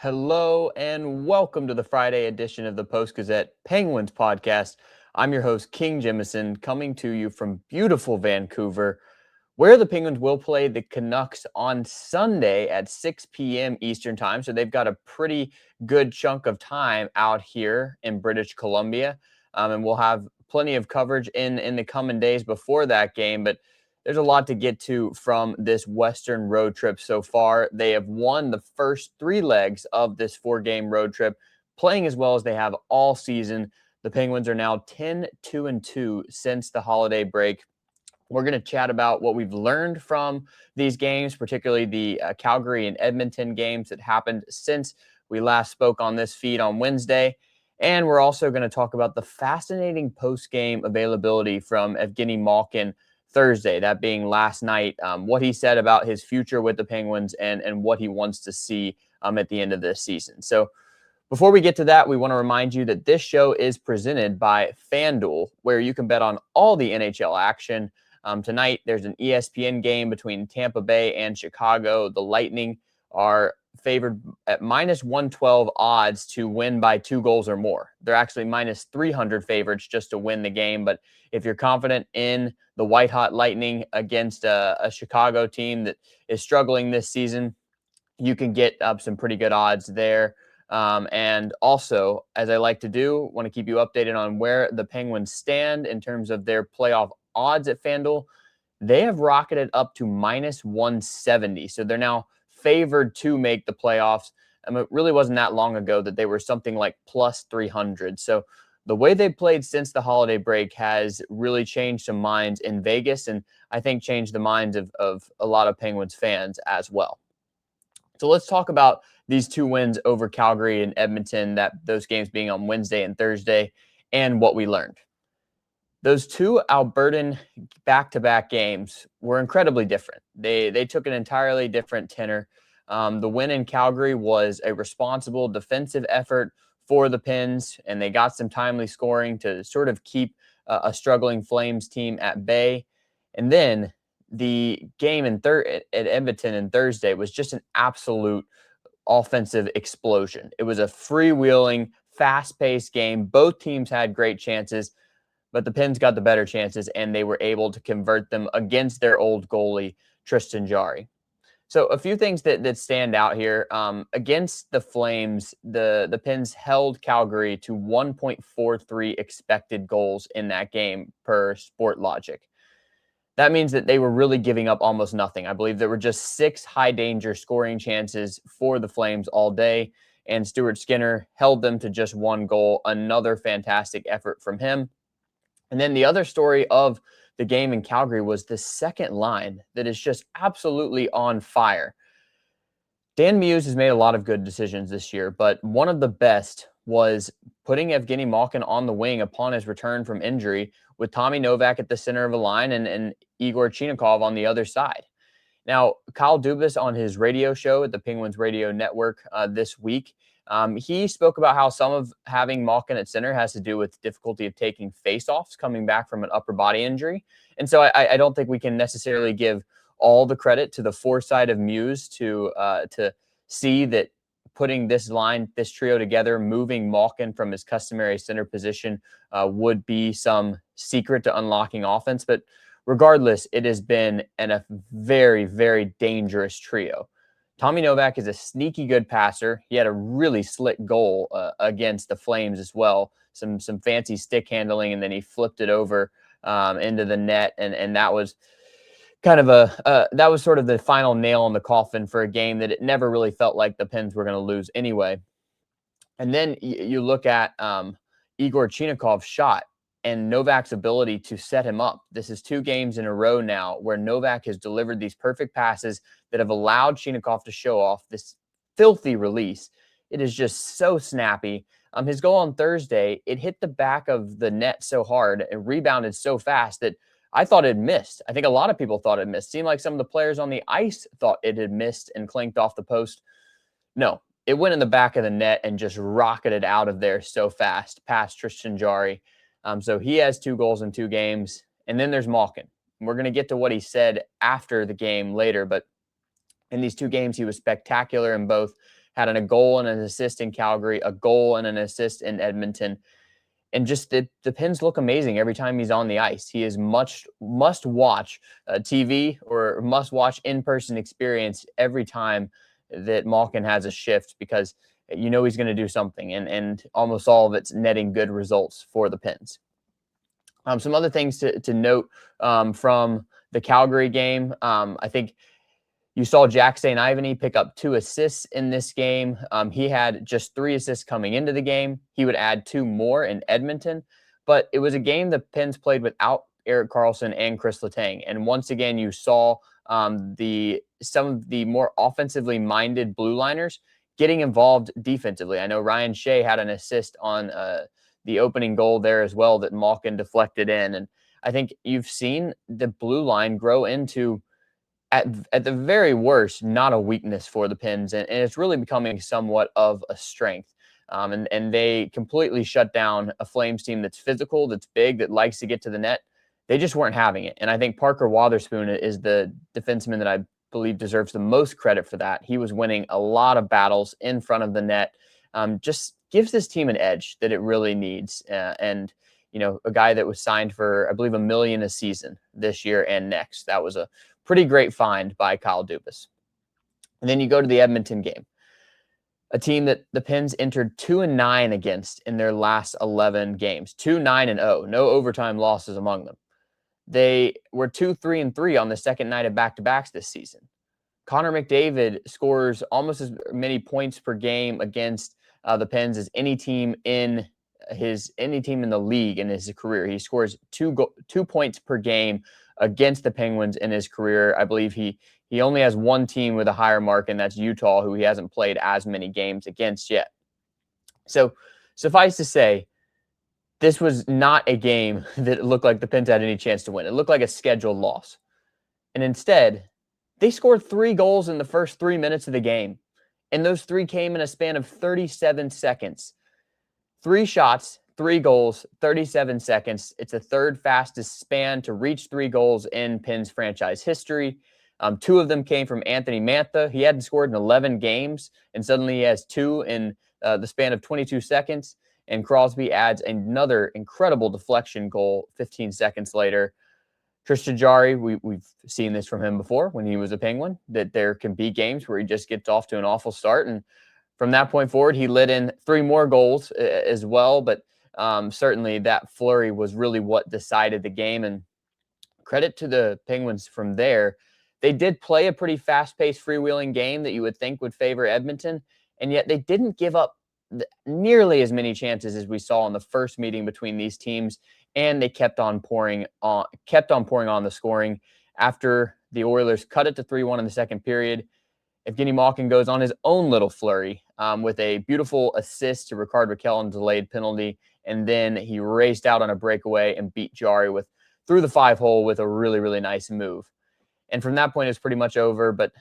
Hello and welcome to the Friday edition of the Post-Gazette Penguins podcast. I'm your host, King Jemison, coming to you from beautiful Vancouver, where the Penguins will play the Canucks on Sunday at 6 p.m. Eastern Time. So they've got a pretty good chunk of time out here in British Columbia, and we'll have plenty of coverage in the coming days before that game. But there's a lot to get to from this Western road trip so far. They have won the first three legs of this four-game road trip, playing as well as they have all season. The Penguins are now 10-2-2 since the holiday break. We're going to chat about what we've learned from these games, particularly the Calgary and Edmonton games that happened since we last spoke on this feed on Wednesday. And we're also going to talk about the fascinating post-game availability from Evgeni Malkin Thursday, that being last night, what he said about his future with the Penguins and what he wants to see at the end of this season. So before we get to that, we want to remind you that this show is presented by FanDuel, where you can bet on all the NHL action. Tonight, there's an ESPN game between Tampa Bay and Chicago. The Lightning are favored at minus 112 odds to win by 2 goals or more. They're actually minus 300 favorites just to win the game. But if you're confident in the white-hot Lightning against a Chicago team that is struggling this season, you can get up some pretty good odds there. And also, as I like to do, want to keep you updated on where the Penguins stand in terms of their playoff odds at FanDuel. They have rocketed up to minus 170. So they're now favored to make the playoffs. It really wasn't that long ago that they were something like plus 300. So the way they played since the holiday break has really changed some minds in Vegas, and I think changed the minds of a lot of Penguins fans as well. So let's talk about these two wins over Calgary and Edmonton, those games being on Wednesday and Thursday, and what we learned. Those two Albertan back-to-back games were incredibly different. They took an entirely different tenor. The win in Calgary was a responsible defensive effort for the Pens, and they got some timely scoring to sort of keep a struggling Flames team at bay. And then the game at Edmonton on Thursday was just an absolute offensive explosion. It was a freewheeling, fast-paced game. Both teams had great chances, but the Pens got the better chances, and they were able to convert them against their old goalie, Tristan Jarry. So a few things that stand out here. Against the Flames, the Pens held Calgary to 1.43 expected goals in that game per Sportlogic. That means that they were really giving up almost nothing. I believe there were just 6 high-danger scoring chances for the Flames all day, and Stuart Skinner held them to just 1 goal. Another fantastic effort from him. And then the other story of the game in Calgary was the second line that is just absolutely on fire. Dan Muse has made a lot of good decisions this year, but one of the best was putting Evgeni Malkin on the wing upon his return from injury, with Tommy Novak at the center of a line and Egor Chinakhov on the other side. Now, Kyle Dubas on his radio show at the Penguins Radio Network this week, he spoke about how some of having Malkin at center has to do with difficulty of taking faceoffs coming back from an upper body injury. And so I don't think we can necessarily give all the credit to the foresight of Muse to see that putting this trio together, moving Malkin from his customary center position would be some secret to unlocking offense. But regardless, it has been a very, very dangerous trio. Tommy Novak is a sneaky good passer. He had a really slick goal against the Flames as well. Some fancy stick handling, and then he flipped it over into the net, and that was kind of that was sort of the final nail in the coffin for a game that it never really felt like the Pens were going to lose anyway. And then you look at Egor Chinakhov's shot and Novak's ability to set him up. This is 2 games in a row now where Novak has delivered these perfect passes that have allowed Chinakhov to show off this filthy release. It is just so snappy. His goal on Thursday, it hit the back of the net so hard and rebounded so fast that I thought it missed. I think a lot of people thought it missed. Seemed like some of the players on the ice thought it had missed and clanked off the post. No, it went in the back of the net and just rocketed out of there so fast past Tristan Jarry. So he has 2 goals in 2 games. And then there's Malkin. We're going to get to what he said after the game later, but in these 2 games, he was spectacular in both. had a goal and an assist in Calgary, a goal and an assist in Edmonton. And just the Pens look amazing every time he's on the ice. He is must watch TV or must watch in-person experience every time that Malkin has a shift, because you know he's going to do something, and almost all of it's netting good results for the Pens. Some other things to note from the Calgary game. I think you saw Jack St. Ivany pick up 2 assists in this game. He had just 3 assists coming into the game. He would add 2 more in Edmonton, but it was a game the Pens played without Erik Karlsson and Chris Letang. And once again, you saw some of the more offensively minded blue liners getting involved defensively. I know Ryan Shea had an assist on the opening goal there as well that Malkin deflected in. And I think you've seen the blue line grow into, at the very worst, not a weakness for the Pens, and it's really becoming somewhat of a strength. And they completely shut down a Flames team that's physical, that's big, that likes to get to the net. They just weren't having it. And I think Parker Wotherspoon is the defenseman that I believe deserves the most credit for that. He was winning a lot of battles in front of the net. Just gives this team an edge that it really needs. And, you know, a guy that was signed for, I believe, $1 million a season this year and next. That was a pretty great find by Kyle Dubas. And then you go to the Edmonton game, a team that the Pens entered 2-9 against in their last 11 games, 2-9-0, no overtime losses among them. They were 2-3-3 on the second night of back-to-backs this season. Connor McDavid scores almost as many points per game against the Pens as any team in the league in his career. He scores 2 points per game against the Penguins in his career. I believe he only has one team with a higher mark, and that's Utah, who he hasn't played as many games against yet. So suffice to say, this was not a game that looked like the Pens had any chance to win. It looked like a scheduled loss. And instead, they scored 3 goals in the first 3 minutes of the game. And those 3 came in a span of 37 seconds. 3 shots, 3 goals, 37 seconds. It's the third fastest span to reach 3 goals in Pens franchise history. 2 of them came from Anthony Mantha. He hadn't scored in 11 games, and suddenly he has 2 in the span of 22 seconds. And Crosby adds another incredible deflection goal 15 seconds later. Tristan Jarry, we've seen this from him before when he was a Penguin, that there can be games where he just gets off to an awful start. And from that point forward, he lit in 3 more goals as well. But certainly that flurry was really what decided the game. And credit to the Penguins from there. They did play a pretty fast-paced, freewheeling game that you would think would favor Edmonton, and yet they didn't give up nearly as many chances as we saw in the first meeting between these teams, and they kept on pouring on the scoring. After the Oilers cut it to 3-1 in the second period, Evgeni Malkin goes on his own little flurry with a beautiful assist to Rickard Rakell on a delayed penalty, and then he raced out on a breakaway and beat Jarry through the 5-hole with a really, really nice move. And from that point, it was pretty much over, but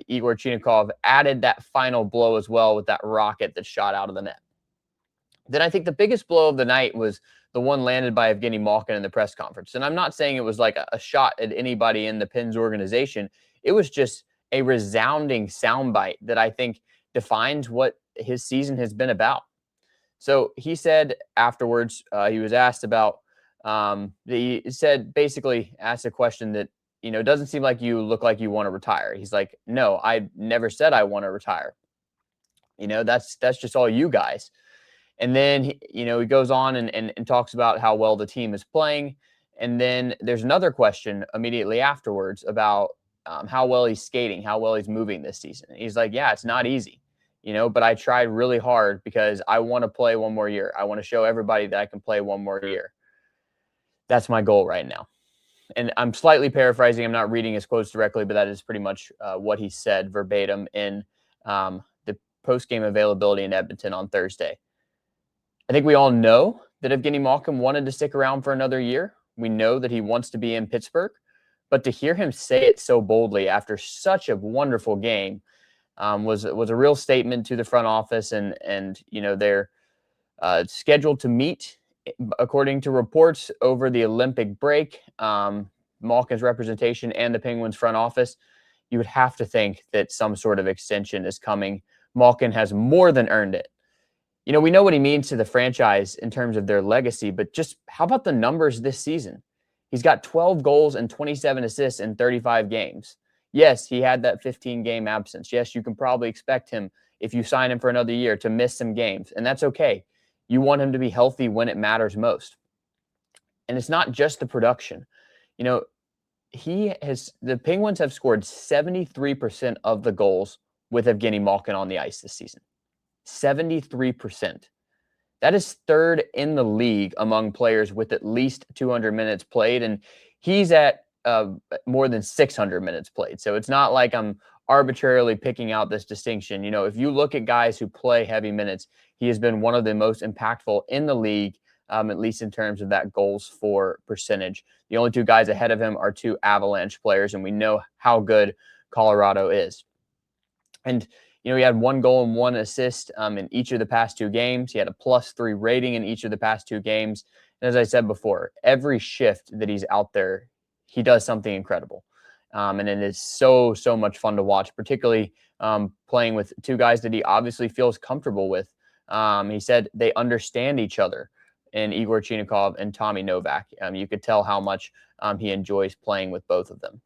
Egor Chinakhov added that final blow as well with that rocket that shot out of the net. Then I think the biggest blow of the night was the one landed by Evgeni Malkin in the press conference. And I'm not saying it was like a shot at anybody in the Pens organization. It was just a resounding soundbite that I think defines what his season has been about. So he said afterwards, he was asked about, he said, basically asked a question that, you know, doesn't seem like you look like you want to retire. He's like, no, I never said I want to retire. You know, that's just all you guys. And then, he goes on and talks about how well the team is playing. And then there's another question immediately afterwards about how well he's skating, how well he's moving this season. And he's like, yeah, it's not easy, but I tried really hard because I want to play one more year. I want to show everybody that I can play one more year. That's my goal right now. And I'm slightly paraphrasing. I'm not reading his quotes directly, but that is pretty much what he said verbatim in the post-game availability in Edmonton on Thursday. I think we all know that Evgeni Malkin wanted to stick around for another year. We know that he wants to be in Pittsburgh. But to hear him say it so boldly after such a wonderful game was a real statement to the front office. And they're scheduled to meet, according to reports, over the Olympic break. Malkin's representation and the Penguins front office, you would have to think that some sort of extension is coming Malkin has more than earned it. You know, we know what he means to the franchise in terms of their legacy, but just how about the numbers this season? He's got 12 goals and 27 assists in 35 games. Yes, he had that 15-game absence. Yes, you can probably expect him, if you sign him for another year, to miss some games, and that's okay. You want him to be healthy when it matters most. And it's not just the production. You know, the Penguins have scored 73% of the goals with Evgeni Malkin on the ice this season. 73%. That is third in the league among players with at least 200 minutes played, and he's at more than 600 minutes played. So it's not like I'm arbitrarily picking out this distinction. You know, if you look at guys who play heavy minutes, he has been one of the most impactful in the league, at least in terms of that goals for percentage. The only two guys ahead of him are two Avalanche players, and we know how good Colorado is. And you know, he had 1 goal and 1 assist in each of the past 2 games. He had a +3 rating in each of the past 2 games. And as I said before, every shift that he's out there, he does something incredible. And it is so much fun to watch, particularly playing with 2 guys that he obviously feels comfortable with. He said they understand each other in Egor Chinakhov and Tommy Novak. You could tell how much he enjoys playing with both of them.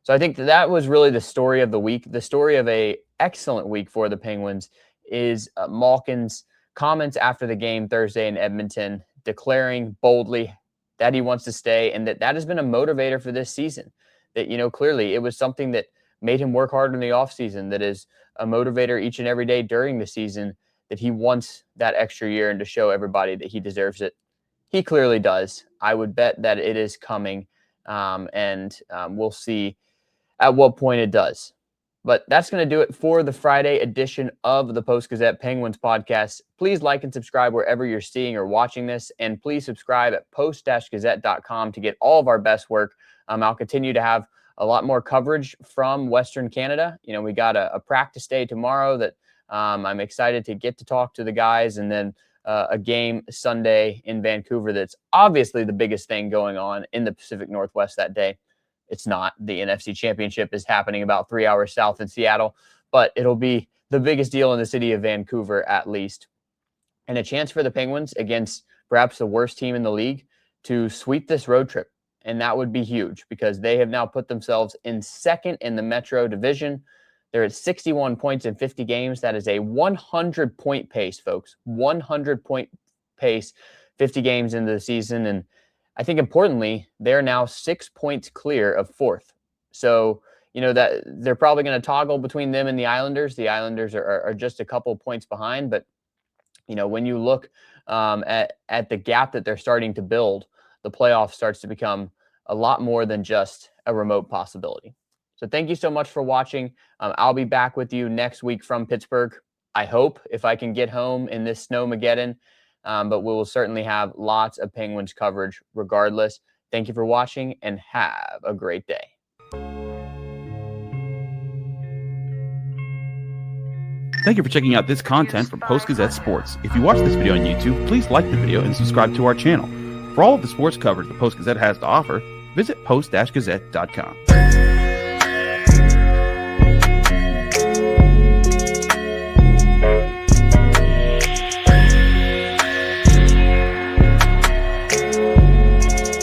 So I think that was really the story of the week. The story of a excellent week for the Penguins is Malkin's comments after the game Thursday in Edmonton, declaring boldly that he wants to stay, and that has been a motivator for this season. That, you know, clearly it was something that made him work hard in the offseason, that is a motivator each and every day during the season, that he wants that extra year and to show everybody that he deserves it. He clearly does. I would bet that it is coming, and we'll see at what point it does. But that's going to do it for the Friday edition of the Post-Gazette Penguins podcast. Please like and subscribe wherever you're seeing or watching this, and please subscribe at post-gazette.com to get all of our best work. I'll continue to have a lot more coverage from Western Canada. You know, we got a practice day tomorrow that I'm excited to get to talk to the guys, and then a game Sunday in Vancouver that's obviously the biggest thing going on in the Pacific Northwest that day. It's not. The NFC Championship is happening about 3 hours south in Seattle, but it'll be the biggest deal in the city of Vancouver, at least. And a chance for the Penguins against perhaps the worst team in the league to sweep this road trip. And that would be huge because they have now put themselves in second in the Metro Division. They're at 61 points in 50 games. That is a 100-point pace, folks. 100-point pace, 50 games into the season. And I think importantly, they're now 6 points clear of 4th. So, you know, that they're probably going to toggle between them and the Islanders. The Islanders are just a couple points behind. But, you know, when you look at the gap that they're starting to build, the playoff starts to become a lot more than just a remote possibility. So thank you so much for watching. I'll be back with you next week from Pittsburgh. I hope, if I can get home in this snowmageddon. But we will certainly have lots of Penguins coverage regardless. Thank you for watching and have a great day. Thank you for checking out this content from Post-Gazette Sports. If you watch this video on YouTube, please like the video and subscribe to our channel. For all of the sports coverage the Post-Gazette has to offer, visit post-gazette.com.